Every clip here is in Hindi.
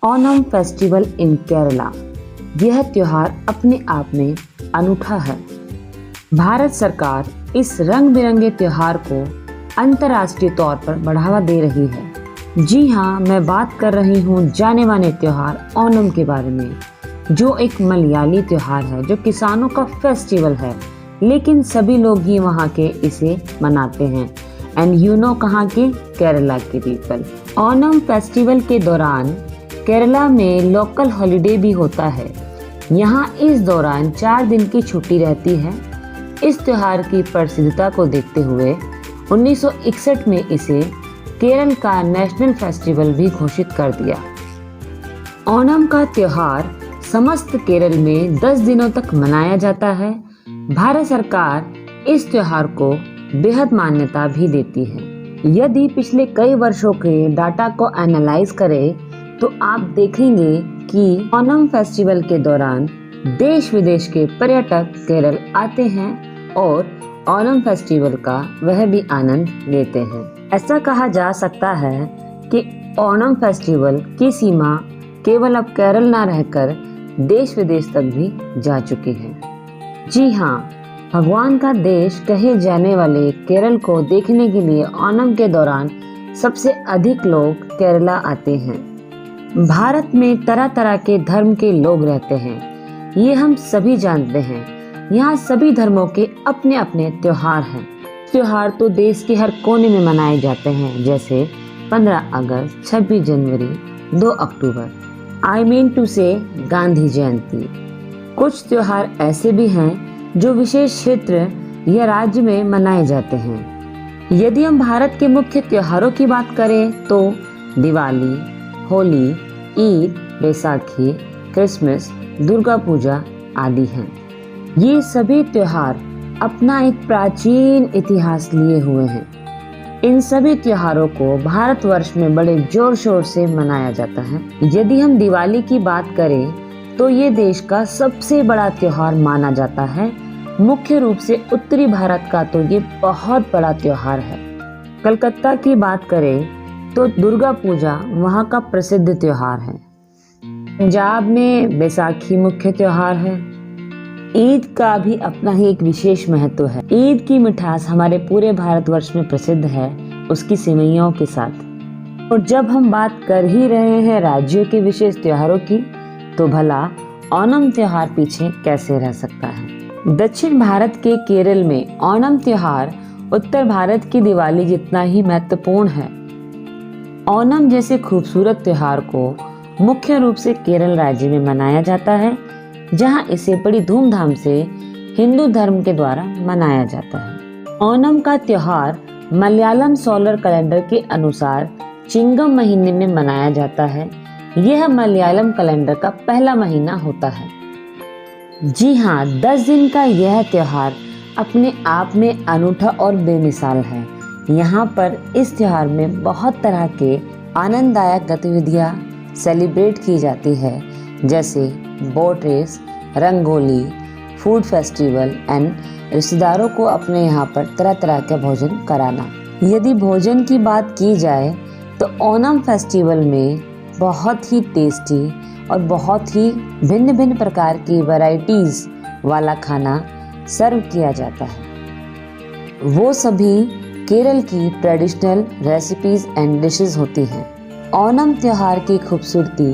Onam festival in Kerala. यह त्योहार अपने आप में अनूठा है। भारत सरकार इस रंग बिरंगे त्योहार को अंतर्राष्ट्रीय तौर पर बढ़ावा दे रही है। जी हाँ, मैं बात कर रही हूँ जाने माने त्योहार ओणम के बारे में, जो एक मलयाली त्योहार है, जो किसानों का फेस्टिवल है, लेकिन सभी लोग ही वहाँ के इसे मनाते हैं। एंड यू नो कहाँ के? केरला के पीपल। ओणम फेस्टिवल के दौरान केरला में लोकल हॉलिडे भी होता है। यहाँ इस दौरान 4 दिन की छुट्टी रहती है। इस त्योहार की प्रसिद्धता को देखते हुए 1961 में इसे केरल का नेशनल फेस्टिवल भी घोषित कर दिया। ओणम का त्योहार समस्त केरल में 10 दिनों तक मनाया जाता है। भारत सरकार इस त्योहार को बेहद मान्यता भी देती है। यदि पिछले कई वर्षों के डाटा को एनालाइज करें तो आप देखेंगे कि ओणम फेस्टिवल के दौरान देश विदेश के पर्यटक केरल आते हैं और ओणम फेस्टिवल का वह भी आनंद लेते हैं। ऐसा कहा जा सकता है कि ओणम फेस्टिवल की सीमा केवल अब केरल न रहकर देश विदेश तक भी जा चुकी है। जी हाँ, भगवान का देश कहे जाने वाले केरल को देखने के लिए ओणम के दौरान सबसे अधिक लोग केरला आते हैं। भारत में तरह तरह के धर्म के लोग रहते हैं, ये हम सभी जानते हैं। यहाँ सभी धर्मों के अपने अपने त्योहार हैं। त्योहार तो देश के हर कोने में मनाए जाते हैं, जैसे 15 अगस्त, 26 जनवरी, 2 अक्टूबर, आई मीन टू से गांधी जयंती। कुछ त्योहार ऐसे भी हैं जो विशेष क्षेत्र या राज्य में मनाए जाते हैं। यदि हम भारत के मुख्य त्योहारों की बात करें तो दिवाली, होली, ईद, बैसाखी, क्रिसमस, दुर्गा पूजा आदि हैं। ये सभी त्योहार अपना एक प्राचीन इतिहास लिए हुए हैं। इन सभी त्योहारों को भारतवर्ष में बड़े जोर शोर से मनाया जाता है। यदि हम दिवाली की बात करें तो ये देश का सबसे बड़ा त्योहार माना जाता है। मुख्य रूप से उत्तरी भारत का तो ये बहुत बड़ा त्योहार है। कलकत्ता की बात करें तो दुर्गा पूजा वहाँ का प्रसिद्ध त्योहार है। पंजाब में बैसाखी मुख्य त्योहार है। ईद का भी अपना ही एक विशेष महत्व है। ईद की मिठास हमारे पूरे भारतवर्ष में प्रसिद्ध है, उसकी सेवइयों के साथ। और जब हम बात कर ही रहे हैं राज्यों के विशेष त्योहारों की, तो भला ओणम त्योहार पीछे कैसे रह सकता है। दक्षिण भारत के केरल में ओणम त्योहार उत्तर भारत की दिवाली जितना ही महत्वपूर्ण है। ओणम जैसे खूबसूरत त्योहार को मुख्य रूप से केरल राज्य में मनाया जाता है, जहां इसे बड़ी धूमधाम से हिंदू धर्म के द्वारा मनाया जाता है। ओणम का त्योहार मलयालम सोलर कैलेंडर के अनुसार चिंगम महीने में मनाया जाता है। यह मलयालम कैलेंडर का पहला महीना होता है। जी हाँ, 10 दिन का यह त्योहार अपने आप में अनूठा और बेमिसाल है। यहाँ पर इस त्योहार में बहुत तरह के आनंददायक गतिविधियाँ सेलिब्रेट की जाती है, जैसे boat race, rangoli, food festival and रिश्तेदारों को अपने यहाँ पर तरह तरह का भोजन कराना। यदि भोजन की बात की जाए तो ओणम फेस्टिवल में बहुत ही टेस्टी और बहुत ही भिन्न भिन्न प्रकार की वैरायटीज वाला खाना सर्व किया जाता है। वो सभी केरल की ट्रेडिशनल रेसिपीज एंड डिशेस होती हैं। ओणम त्योहार की खूबसूरती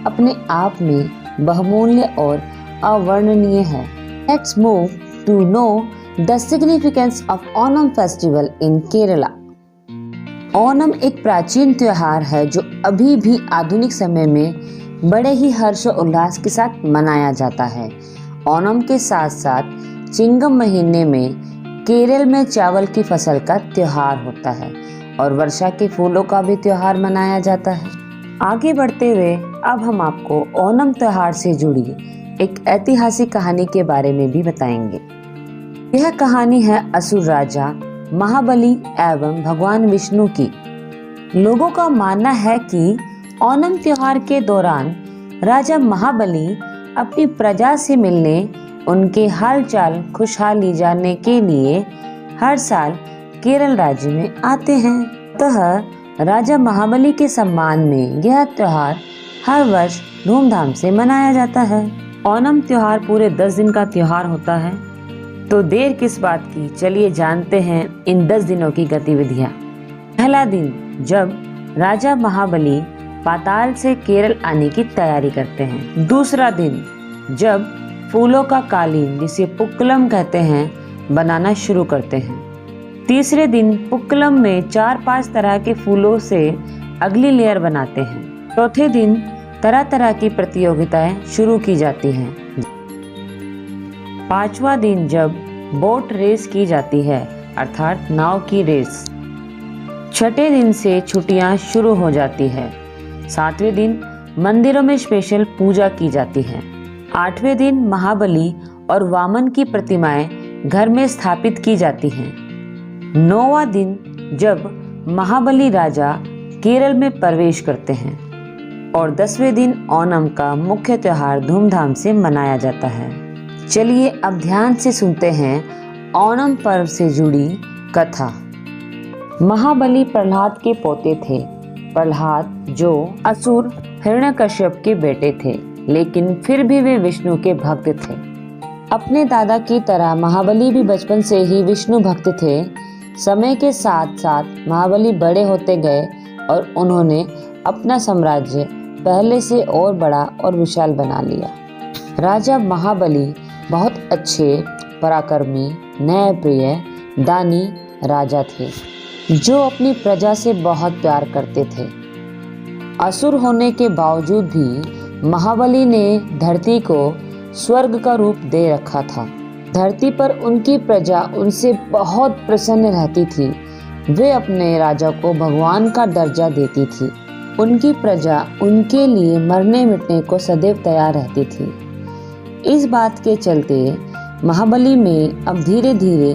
अपने आप में बहुमूल्य और अवर्णनीय है। Let's move to know the significance of Onam festival in Kerala. Onam एक प्राचीन त्योहार है जो अभी भी आधुनिक समय में बड़े ही हर्ष और उल्लास के साथ मनाया जाता है। ओणम के साथ साथ चिंगम महीने में केरल में चावल की फसल का त्योहार होता है और वर्षा के फूलों का भी त्योहार मनाया जाता है। आगे बढ़ते हुए अब हम आपको ओणम त्योहार से जुड़ी एक ऐतिहासिक कहानी के बारे में भी बताएंगे। यह कहानी है असुर राजा महाबली एवं भगवान विष्णु की। लोगों का मानना है कि ओणम त्योहार के दौरान राजा महाबली अपनी प्रजा से मिलने, उनके हालचाल खुशहाली जानने के लिए हर साल केरल राज्य में आते हैं। अतः राजा महाबली के सम्मान में यह त्योहार हर वर्ष धूमधाम से मनाया जाता है। ओणम त्योहार पूरे 10 दिन का त्योहार होता है। तो देर किस बात की, चलिए जानते हैं इन 10 दिनों की गतिविधियां। पहला दिन, जब राजा महाबली पाताल से केरल आने की तैयारी करते हैं। दूसरा दिन, जब फूलों का कालीन, जिसे पुक्कलम कहते हैं, बनाना शुरू करते हैं। तीसरे दिन पुक्कलम में 4-5 तरह के फूलों से अगली लेयर बनाते हैं। चौथे दिन तरह तरह की प्रतियोगिताएं शुरू की जाती हैं। पांचवा दिन, जब बोट रेस की जाती है, अर्थात नाव की रेस। छठे दिन से छुट्टियां शुरू हो जाती है। सातवें दिन मंदिरों में स्पेशल पूजा की जाती है। आठवें दिन महाबली और वामन की प्रतिमाएं घर में स्थापित की जाती हैं। 9वां दिन, जब महाबली राजा केरल में प्रवेश करते हैं। और 10वें दिन ओणम का मुख्य त्योहार धूमधाम से मनाया जाता है। चलिए अब ध्यान से सुनते हैं ओणम पर्व से जुड़ी कथा। महाबली प्रहलाद के पोते थे। प्रहलाद जो असुर हिरण्यकश्यप के बेटे थे, लेकिन फिर भी वे विष्णु के भक्त थे। अपने दादा की तरह महाबली भी बचपन से ही विष्णु भक्त थे। समय के साथ साथ महाबली बड़े होते गए और उन्होंने अपना साम्राज्य पहले से और बड़ा और विशाल बना लिया। राजा महाबली बहुत अच्छे, पराक्रमी, न्यायप्रिय, दानी राजा थे, जो अपनी प्रजा से बहुत प्यार करते थे। असुर होने के बावजूद भी महाबली ने धरती को स्वर्ग का रूप दे रखा था। धरती पर उनकी प्रजा उनसे बहुत प्रसन्न रहती थी। वे अपने राजा को भगवान का दर्जा देती थी। उनकी प्रजा उनके लिए मरने मिटने को सदैव तैयार रहती थी। इस बात के चलते महाबली में अब धीरे धीरे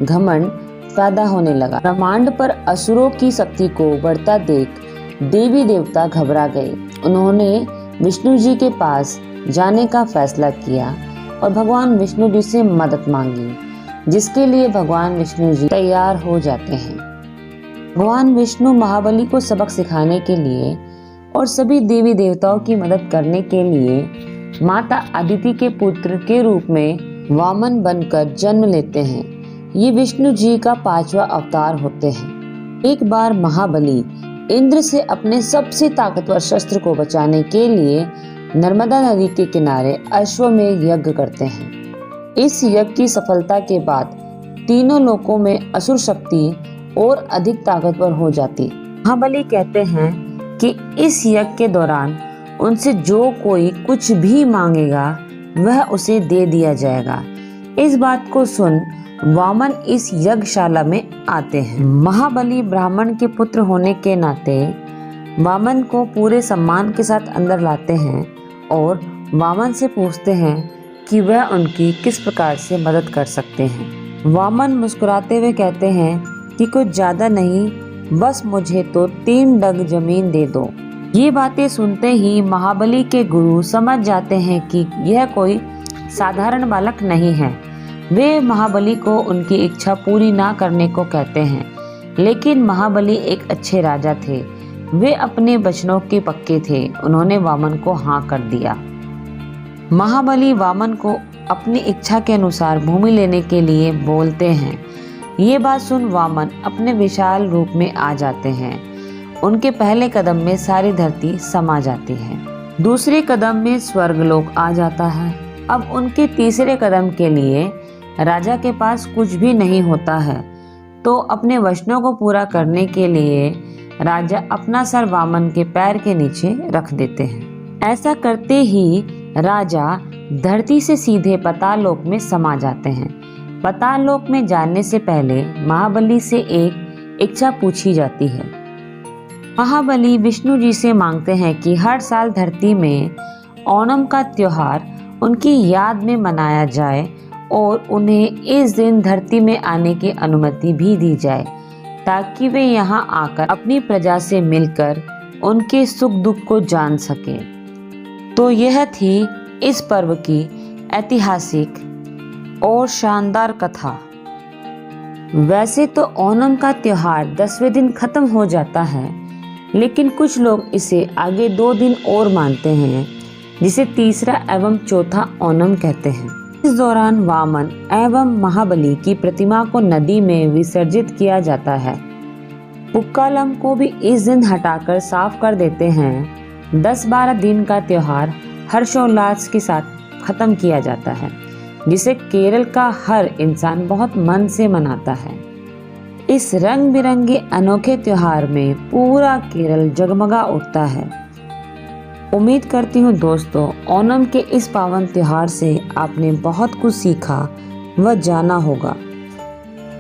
घमंड पैदा होने लगा। ब्रह्मांड पर असुरों की शक्ति को बढ़ता देख देवी देवता घबरा गए। उन्होंने विष्णु जी के पास जाने का फैसला किया और भगवान विष्णु जी से मदद मांगी, जिसके लिए भगवान विष्णु जी तैयार हो जाते हैं। भगवान विष्णु महाबली को सबक सिखाने के लिए और सभी देवी देवताओं की मदद करने के लिए माता अदिति के पुत्र के रूप में वामन बनकर जन्म लेते हैं। ये विष्णु जी का 5वां अवतार होते हैं। एक बार महाबली इंद्र से अपने सबसे ताकतवर शस्त्र को बचाने के लिए नर्मदा नदी के किनारे अश्वमेध यज्ञ करते हैं। इस यज्ञ की सफलता के बाद तीनों लोकों में असुर शक्ति और अधिक ताकतवर हो जाती। महाबली कहते हैं कि इस यज्ञ के दौरान उनसे जो कोई कुछ भी मांगेगा वह उसे दे दिया जाएगा। इस बात को सुन वामन इस यज्ञशाला में आते हैं। महाबली ब्राह्मण के पुत्र होने के नाते वामन को पूरे सम्मान के साथ अंदर लाते हैं और वामन से पूछते हैं कि वह उनकी किस प्रकार से मदद कर सकते हैं। वामन मुस्कुराते हुए कहते हैं कि कुछ ज्यादा नहीं, बस मुझे तो 3 डग जमीन दे दो। ये बातें सुनते ही महाबली के गुरु समझ जाते हैं कि यह कोई साधारण बालक नहीं है। वे महाबली को उनकी इच्छा पूरी ना करने को कहते हैं, लेकिन महाबली एक अच्छे राजा थे। वे अपने वचनों के पक्के थे। उन्होंने वामन को हाँ कर दिया। महाबली वामन को अपनी इच्छा के अनुसार भूमि लेने के लिए बोलते हैं। ये बात सुन वामन अपने विशाल रूप में आ जाते हैं। उनके पहले कदम में सारी धरती समा जाती है। दूसरे कदम में स्वर्गलोक आ जाता है। अब उनके तीसरे कदम के लिए राजा के पास कुछ भी नहीं होता है, तो अपने वचनों को पूरा करने के लिए राजा अपना सर वामन के पैर के नीचे रख देते हैं। ऐसा करते ही राजा धरती से सीधे पाताल लोक में समा जाते हैं। पाताल लोक में जाने से पहले महाबली से एक इच्छा पूछी जाती है। महाबली विष्णु जी से मांगते हैं कि हर साल धरती में ओणम का त्योहार उनकी याद में मनाया जाए और उन्हें इस दिन धरती में आने की अनुमति भी दी जाए, ताकि वे यहाँ आकर अपनी प्रजा से मिलकर उनके सुख दुख को जान सके। तो यह थी इस पर्व की ऐतिहासिक और शानदार कथा। वैसे तो ओणम का त्योहार 10वें दिन खत्म हो जाता है, लेकिन कुछ लोग इसे आगे 2 दिन और मानते हैं, जिसे तीसरा एवं चौथा ओणम कहते हैं। इस दौरान वामन एवं महाबली की प्रतिमा को नदी में विसर्जित किया जाता है। पुक्कालम को भी इस दिन हटाकर साफ कर देते हैं। 10-12 दिन का त्योहार हर्षोल्लास के साथ खत्म किया जाता है, जिसे केरल का हर इंसान बहुत मन से मनाता है। इस रंग बिरंगे अनोखे त्योहार में पूरा केरल जगमगा उठता है। उम्मीद करती हूँ दोस्तों, ओणम के इस पावन त्योहार से आपने बहुत कुछ सीखा व जाना होगा।